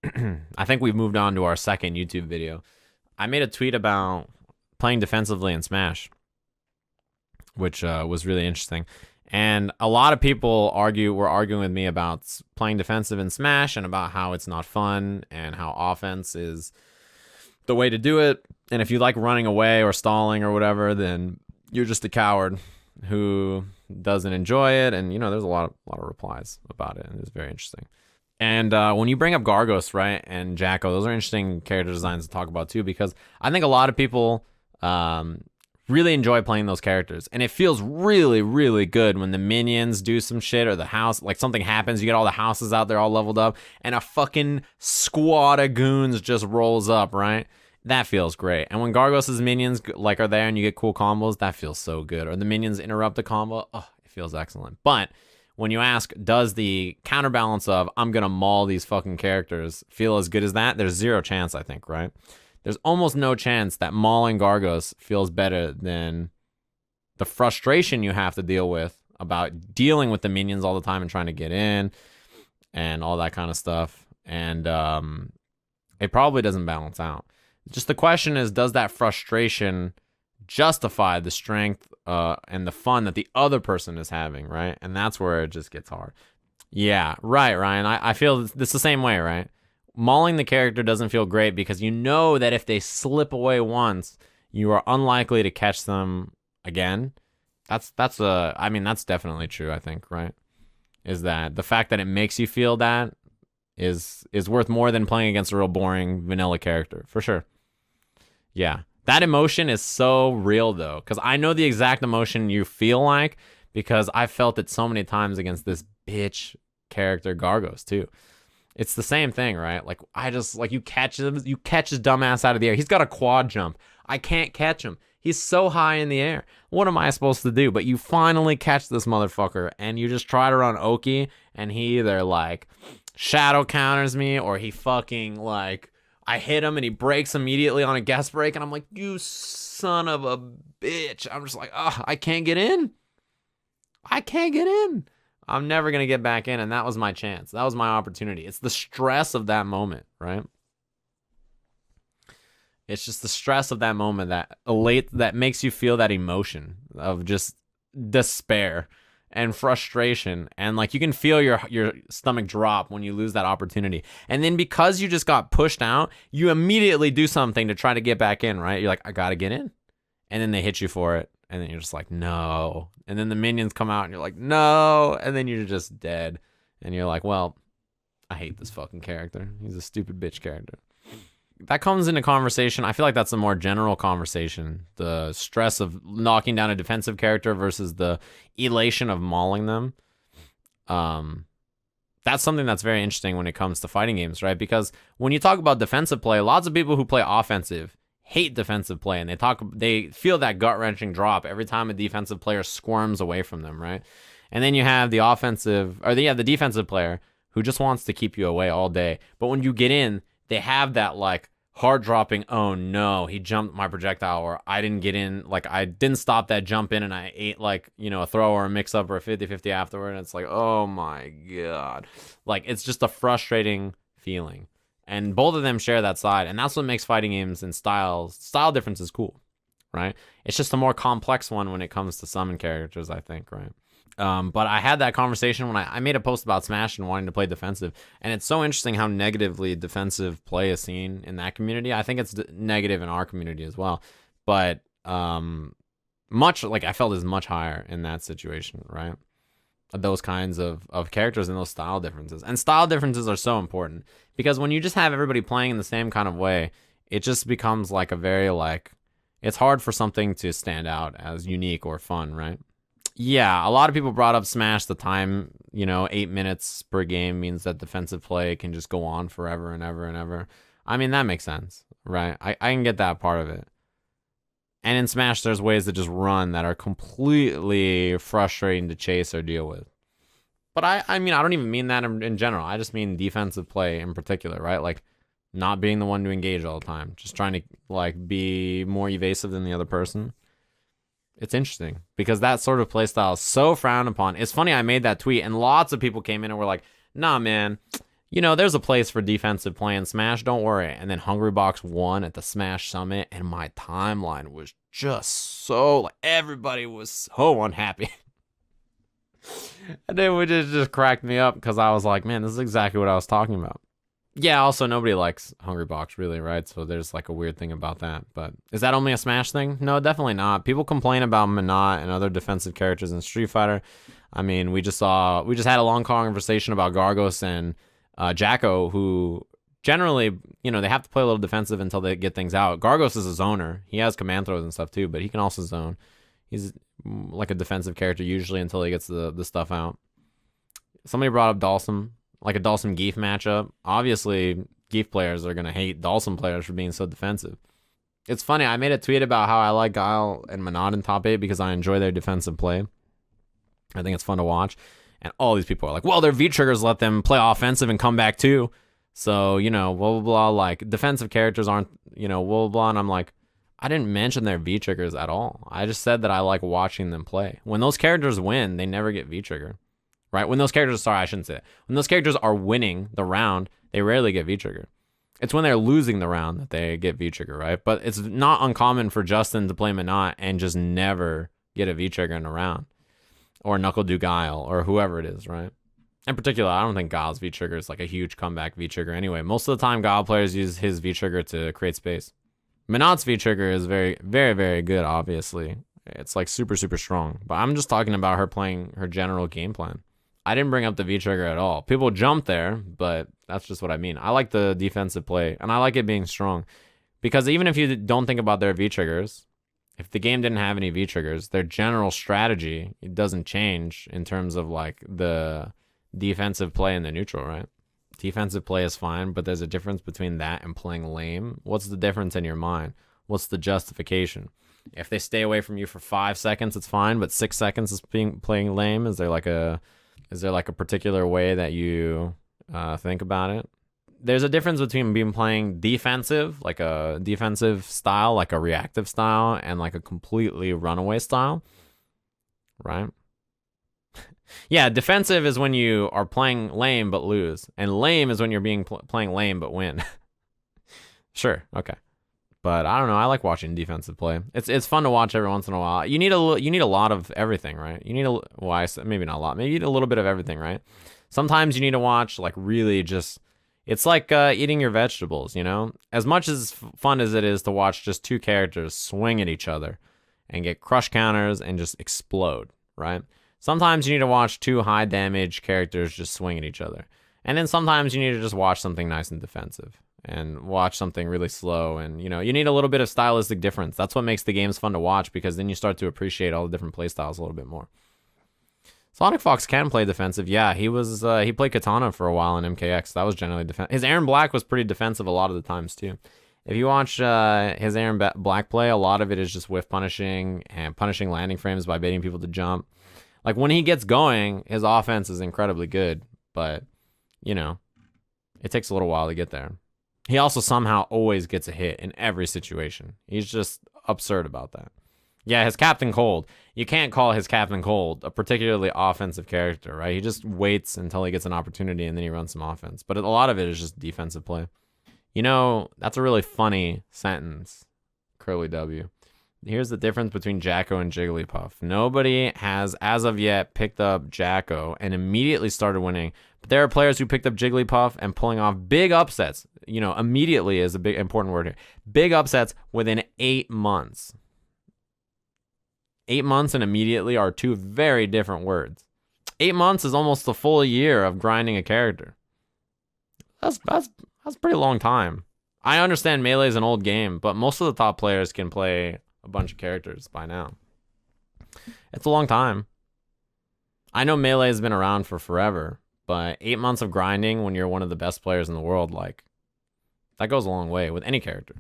I think we've moved on to our second YouTube video. I made a tweet about playing defensively in Smash, which was really interesting. And a lot of people were arguing with me about playing defensive in Smash and about how it's not fun and how offense is the way to do it. And if you like running away or stalling or whatever, then you're just a coward who doesn't enjoy it. And there's a lot of replies about it, and it's very interesting. And when you bring up Gargos, right, and Jacko, those are interesting character designs to talk about too, because I think a lot of people really enjoy playing those characters. And it feels really, really good when the minions do some shit or the house, like something happens, you get all the houses out there all leveled up, and a fucking squad of goons just rolls up, right? That feels great. And when Gargos' minions are there and you get cool combos, that feels so good. Or the minions interrupt the combo, oh, it feels excellent. But when you ask, does the counterbalance of I'm going to maul these fucking characters feel as good as that? There's zero chance, I think, right? There's almost no chance that mauling Gargos feels better than the frustration you have to deal with about dealing with the minions all the time and trying to get in and all that kind of stuff. And it probably doesn't balance out. Just the question is, does that frustration justify the strength and the fun that the other person is having, right? And that's where it just gets hard. Yeah, right, Ryan. I feel this the same way, right? Mauling the character doesn't feel great because you know that if they slip away once, you are unlikely to catch them again. That's definitely true, I think, right? Is that the fact that it makes you feel that is worth more than playing against a real boring vanilla character, for sure. Yeah. That emotion is so real, though, because I know the exact emotion you feel like because I felt it so many times against this bitch character Gargos, too. It's the same thing, right? Like, you catch his dumbass out of the air. He's got a quad jump. I can't catch him. He's so high in the air. What am I supposed to do? But you finally catch this motherfucker, and you just try to run Oki, and he either, shadow counters me, or he fucking, I hit him and he breaks immediately on a guest break, and I'm like, you son of a bitch. I'm just like, oh, I can't get in. I'm never going to get back in, and that was my chance. That was my opportunity. It's the stress of that moment, right? It's just the stress of that moment that makes you feel that emotion of just despair and frustration, and you can feel your stomach drop when you lose that opportunity. And then because you just got pushed out, you immediately do something to try to get back in, right? You're like, I gotta get in. And then they hit you for it, and then you're just like, no. And then the minions come out and you're like, no. And then you're just dead, and you're like, well, I hate this fucking character. He's a stupid bitch character. That comes into conversation. I feel like that's a more general conversation. The stress of knocking down a defensive character versus the elation of mauling them. That's something that's very interesting when it comes to fighting games, right? Because when you talk about defensive play, lots of people who play offensive hate defensive play, and they feel that gut-wrenching drop every time a defensive player squirms away from them, right? And then you have the defensive player who just wants to keep you away all day. But when you get in, they have that hard dropping, oh no, he jumped my projectile, or I didn't get in, I didn't stop that jump in and I ate a throw or a mix up or a 50-50 afterward, and it's like, oh my god. It's just a frustrating feeling. And both of them share that side, and that's what makes fighting games and style differences cool, right? It's just a more complex one when it comes to summon characters, I think, right? But I had that conversation when I made a post about Smash and wanting to play defensive, and it's so interesting how negatively defensive play is seen in that community. I think it's negative in our community as well, but I felt is much higher in that situation, right? Those kinds of characters and those style differences. And style differences are so important because when you just have everybody playing in the same kind of way, it just becomes a very it's hard for something to stand out as unique or fun, right? Yeah, a lot of people brought up Smash, the time, 8 minutes per game means that defensive play can just go on forever and ever and ever. I mean, that makes sense, right? I can get that part of it. And in Smash, there's ways to just run that are completely frustrating to chase or deal with. But I mean, I don't even mean that in general. I just mean defensive play in particular, right? Not being the one to engage all the time. Just trying to, be more evasive than the other person. It's interesting because that sort of playstyle is so frowned upon. It's funny, I made that tweet and lots of people came in and were like, nah, man, there's a place for defensive play in Smash, don't worry. And then Hungrybox won at the Smash Summit, and my timeline was just so, like, everybody was so unhappy. And then it just cracked me up because I was like, man, this is exactly what I was talking about. Yeah, also, nobody likes Hungrybox, really, right? So there's, like, a weird thing about that. But is that only a Smash thing? No, definitely not. People complain about Minot and other defensive characters in Street Fighter. I mean, we just had a long conversation about Gargos and Jacko, who generally, they have to play a little defensive until they get things out. Gargos is a zoner. He has command throws and stuff, too, but he can also zone. He's like a defensive character usually until he gets the stuff out. Somebody brought up Dalsum, like a Dalsum Geef matchup. Obviously, Geef players are going to hate Dalsum players for being so defensive. It's funny, I made a tweet about how I like Guile and Minot in top 8 because I enjoy their defensive play. I think it's fun to watch. And all these people are like, well, their V-triggers let them play offensive and come back too. So, blah, blah, blah. Like, defensive characters aren't, blah, blah, blah. And I'm like, I didn't mention their V-triggers at all. I just said that I like watching them play. When those characters win, they never get V-trigger. Right? When those characters, sorry, I shouldn't say that. When those characters are winning the round, they rarely get V-trigger. It's when they're losing the round that they get V-trigger, right? But it's not uncommon for Justin to play Minot and just never get a V-trigger in a round. Or Knuckle Do Guile, or whoever it is, right? In particular, I don't think Guile's V-trigger is like a huge comeback V-trigger anyway. Most of the time, Guile players use his V-trigger to create space. Minot's V-trigger is very, very, very good, obviously. It's like super, super strong. But I'm just talking about her playing her general game plan. I didn't bring up the V-trigger at all. People jump there, but that's just what I mean. I like the defensive play, and I like it being strong. Because even if you don't think about their V-triggers, if the game didn't have any V-triggers, their general strategy, it doesn't change in terms of like the defensive play in the neutral, right? Defensive play is fine, but there's a difference between that and playing lame. What's the difference in your mind? What's the justification? If they stay away from you for 5 seconds, it's fine, but 6 seconds is playing lame. Is there like a particular way that you think about it? There's a difference between playing defensive, like a defensive style, like a reactive style, and like a completely runaway style, right? Yeah, defensive is when you are playing lame but lose, and lame is when you're playing lame but win. Sure, okay, but I don't know. I like watching defensive play. It's fun to watch every once in a while. You need a lot of everything, right? You need maybe not a lot, maybe you need a little bit of everything, right? Sometimes you need to watch like really just. It's like eating your vegetables, As much as fun as it is to watch just two characters swing at each other and get crush counters and just explode, right? Sometimes you need to watch two high damage characters just swing at each other. And then sometimes you need to just watch something nice and defensive and watch something really slow. And, you need a little bit of stylistic difference. That's what makes the games fun to watch because then you start to appreciate all the different playstyles a little bit more. Sonic Fox can play defensive. Yeah, he played Katana for a while in MKX. That was generally defensive. His Aaron Black was pretty defensive a lot of the times too. If you watch his Aaron Black play, a lot of it is just whiff punishing and punishing landing frames by baiting people to jump. Like when he gets going, his offense is incredibly good, but it takes a little while to get there. He also somehow always gets a hit in every situation. He's just absurd about that. Yeah, his Captain Cold. You can't call his Captain Cold a particularly offensive character, right? He just waits until he gets an opportunity and then he runs some offense. But a lot of it is just defensive play. That's a really funny sentence. Curly W. Here's the difference between Jacko and Jigglypuff. Nobody has, as of yet, picked up Jacko and immediately started winning. But there are players who picked up Jigglypuff and pulling off big upsets. Immediately is a big important word here. Big upsets within 8 months. 8 months and immediately are two very different words. 8 months is almost a full year of grinding a character. That's a pretty long time. I understand Melee is an old game, but most of the top players can play a bunch of characters by now. It's a long time. I know Melee has been around for forever, but 8 months of grinding when you're one of the best players in the world, like, that goes a long way with any character.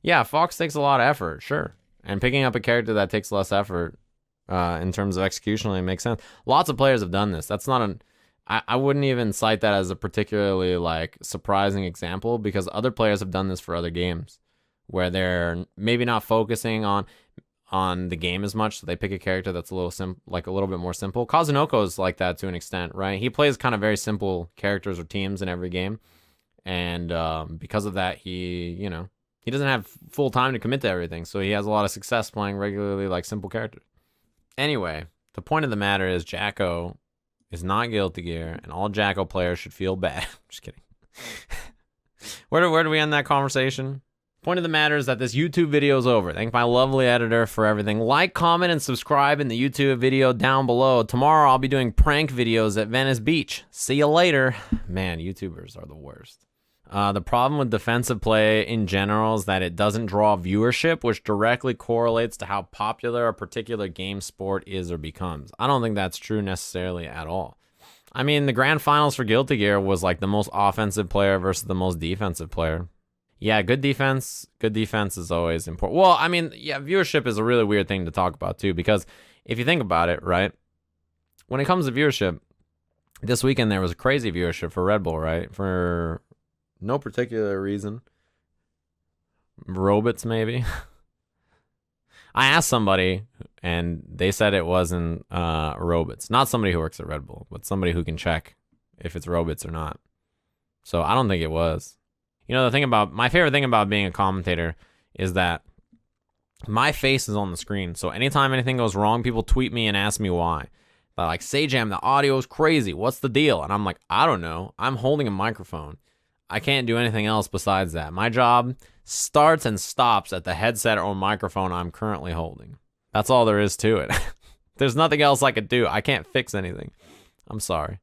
Yeah, Fox takes a lot of effort, sure. And picking up a character that takes less effort in terms of executionally makes sense. Lots of players have done this. That's not I wouldn't even cite that as a particularly like surprising example because other players have done this for other games where they're maybe not focusing on on the game as much, so they pick a character that's a little bit more simple. Kazunoko is like that to an extent, right? He plays kind of very simple characters or teams in every game, and because of that, he doesn't have full time to commit to everything, so he has a lot of success playing regularly like simple characters. Anyway, the point of the matter is Jacko is not Guilty Gear, and all Jacko players should feel bad. Just kidding. Where do we end that conversation? Point of the matter is that this YouTube video is over. Thank my lovely editor for everything. Like, comment, and subscribe in the YouTube video down below. Tomorrow I'll be doing prank videos at Venice Beach. See you later. Man, YouTubers are the worst. The problem with defensive play in general is that it doesn't draw viewership, which directly correlates to how popular a particular game sport is or becomes. I don't think that's true necessarily at all. I mean, the grand finals for Guilty Gear was like the most offensive player versus the most defensive player. Yeah, good defense is always important. Well, I mean, yeah, viewership is a really weird thing to talk about too, because if you think about it, right? When it comes to viewership, this weekend there was a crazy viewership for Red Bull, right? For no particular reason. Robots, maybe. I asked somebody, and they said it wasn't robots. Not somebody who works at Red Bull, but somebody who can check if it's robots or not. So I don't think it was. You know, my favorite thing about being a commentator is that my face is on the screen. So anytime anything goes wrong, people tweet me and ask me why. They're like, Sajam, the audio is crazy. What's the deal? And I'm like, I don't know. I'm holding a microphone. I can't do anything else besides that. My job starts and stops at the headset or microphone I'm currently holding. That's all there is to it. There's nothing else I could do. I can't fix anything. I'm sorry.